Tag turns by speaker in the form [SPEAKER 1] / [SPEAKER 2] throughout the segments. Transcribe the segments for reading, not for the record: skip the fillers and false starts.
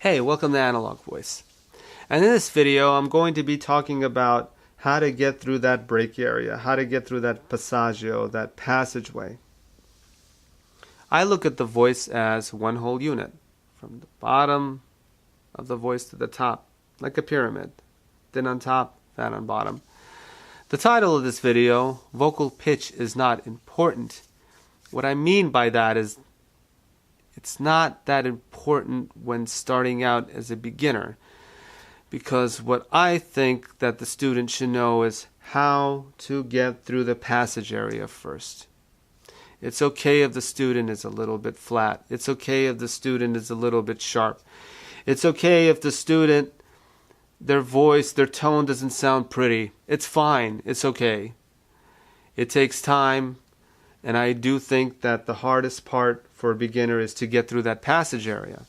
[SPEAKER 1] Hey, welcome to Analog Voice. And in this video, I'm going to be talking about how to get through that break area, how to get through that passaggio, that passageway. I look at the voice as one whole unit, from the bottom of the voice to the top, like a pyramid. Thin on top, fat on bottom. The title of this video, Vocal Pitch is Not Important. What I mean by that is it's not that important when starting out as a beginner, because what I think that the student should know is how to get through the passage area first. It's okay if the student is a little bit flat. It's okay if the student is a little bit sharp. It's okay if the student, their voice, their tone doesn't sound pretty. It's fine. It's okay. It takes time. And I do think that the hardest part for a beginner is to get through that passage area.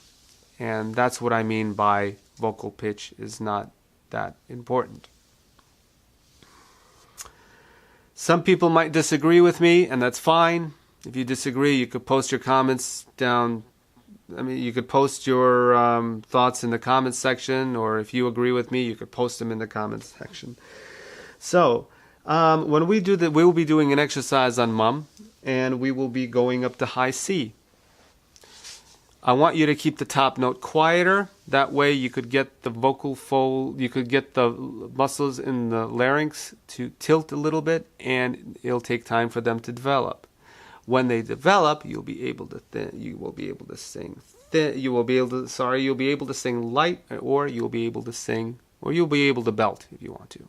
[SPEAKER 1] And that's what I mean by vocal pitch is not that important. Some people might disagree with me, and that's fine. If you disagree, you could post your comments down. You could post your thoughts in the comments section, or if you agree with me, you could post them in the comments section. So, when we do that, we will be doing an exercise on mum, and we will be going up to high C. I want you to keep the top note quieter. That way you could get the vocal fold, you could get the muscles in the larynx to tilt a little bit, and it'll take time for them to develop. When they develop, you'll be able to sing light, or you'll be able to sing, or you'll be able to belt if you want to.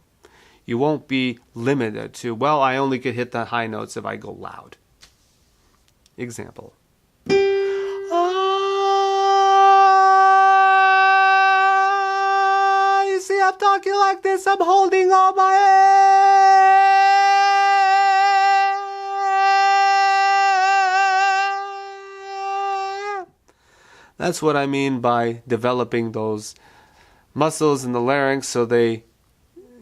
[SPEAKER 1] You won't be limited to, well, I only could hit the high notes if I go loud. Example. You see, I'm talking like this. I'm holding all my air. That's what I mean by developing those muscles in the larynx so they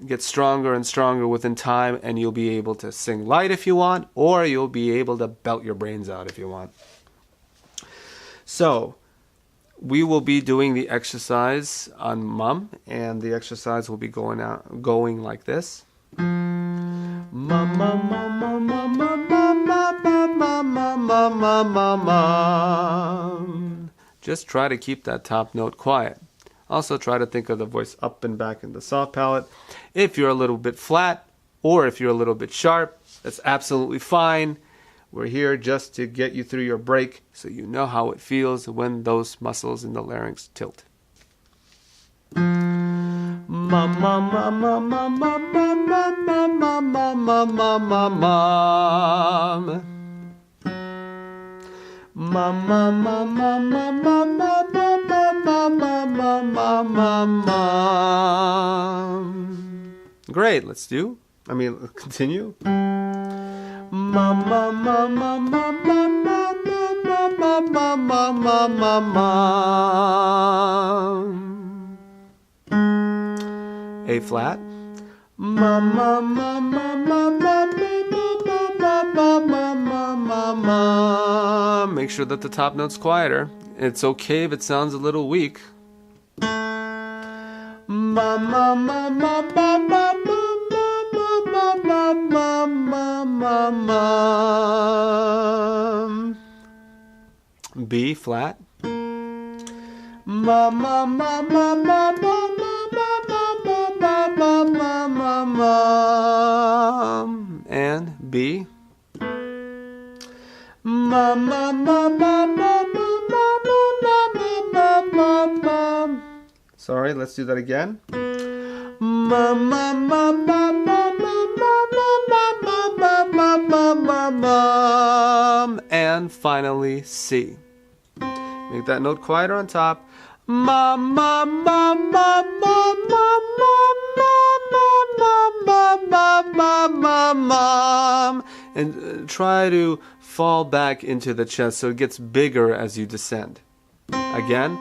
[SPEAKER 1] get stronger and stronger within time, and you'll be able to sing light if you want, or you'll be able to belt your brains out if you want. So, we will be doing the exercise on mum, and the exercise will be going like this. Mum, mum, mum, mum, mum, mum, mum, mum, mum, mum, mum, mum, mum. Just try to keep that top note quiet. Also try to think of the voice up and back in the soft palate. If you're a little bit flat or if you're a little bit sharp, that's absolutely fine. We're here just to get you through your break so you know how it feels when those muscles in the larynx tilt. Mum, mum, mum, mum, mum, mum, mum, mum, mum, mum, mum, mum, mum, mum. Mum, mum, mum, mum, mum, mum, mum, mum. Great, let's continue. Mum, mum, mum, mum, mum, mum, mum, mum, mum, mum, mum. A flat. Mum, mum, mum, mum, mum, mum, mum. Make sure that the top note's quieter. It's okay if it sounds a little weak. B flat. And B. Sorry, let's do that again. And finally C. Make that note quieter on top. And try to fall back into the chest so it gets bigger as you descend. Again.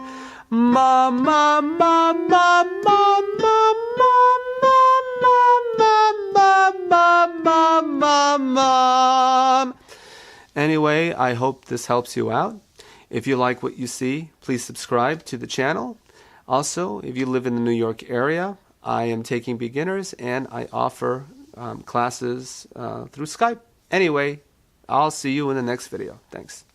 [SPEAKER 1] Anyway, I hope this helps you out. If you like what you see, please subscribe to the channel. Also, if you live in the New York area, I am taking beginners and I offer classes through Skype. Anyway, I'll see you in the next video. Thanks.